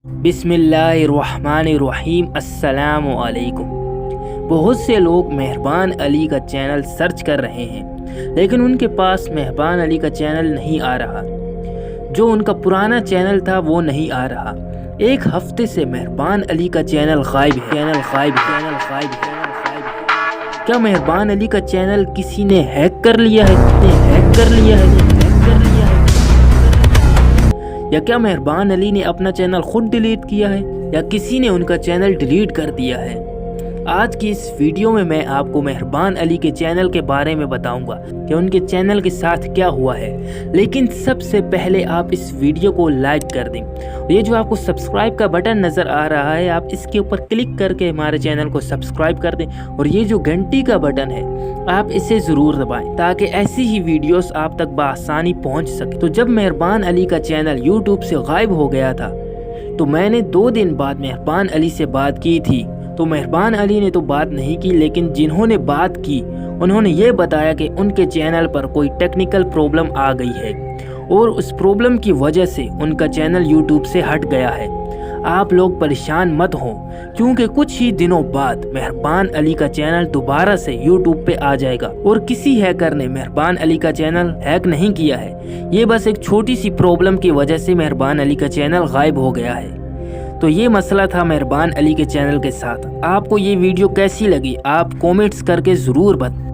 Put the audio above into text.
बिस्मिल्लाहिर्रहमानिर्रहीम। अस्सलाम वालेकुम। बहुत से लोग मेहरबान अली का चैनल सर्च कर रहे हैं, लेकिन उनके पास मेहरबान अली का चैनल नहीं आ रहा। जो उनका पुराना चैनल था वो नहीं आ रहा। एक हफ्ते से मेहरबान अली का चैनल गायब है। क्या मेहरबान अली का चैनल किसी ने हैक कर लिया है? या क्या मेहरबान अली ने अपना चैनल खुद डिलीट किया है, या किसी ने उनका चैनल डिलीट कर दिया है? आज की इस वीडियो में मैं आपको मेहरबान अली के चैनल के बारे में बताऊंगा कि उनके चैनल के साथ क्या हुआ है। लेकिन सबसे पहले आप इस वीडियो को लाइक कर दें। ये जो आपको सब्सक्राइब का बटन नज़र आ रहा है, आप इसके ऊपर क्लिक करके हमारे चैनल को सब्सक्राइब कर दें। और ये जो घंटी का बटन है, आप इसे ज़रूर दबाएं ताकि ऐसी ही वीडियोस आप तक बआसानी पहुंच सके। तो जब मेहरबान अली का चैनल यूट्यूब से गायब हो गया था, तो मैंने 2 दिन बाद मेहरबान अली से बात की थी। तो मेहरबान अली ने तो बात नहीं की, लेकिन जिन्होंने बात की उन्होंने ये बताया कि उनके चैनल पर कोई टेक्निकल प्रॉब्लम आ गई है और उस प्रॉब्लम की वजह से उनका चैनल यूट्यूब से हट गया है। आप लोग परेशान मत हो, क्योंकि कुछ ही दिनों बाद मेहरबान अली का चैनल दोबारा से यूट्यूब पे आ जाएगा। और किसी हैकर ने मेहरबान अली का चैनल हैक नहीं किया है, ये बस एक छोटी सी प्रॉब्लम की वजह से मेहरबान अली का चैनल गायब हो गया है। तो ये मसला था मेहरबान अली के चैनल के साथ। आपको ये वीडियो कैसी लगी आप कमेंट्स करके ज़रूर बताएं।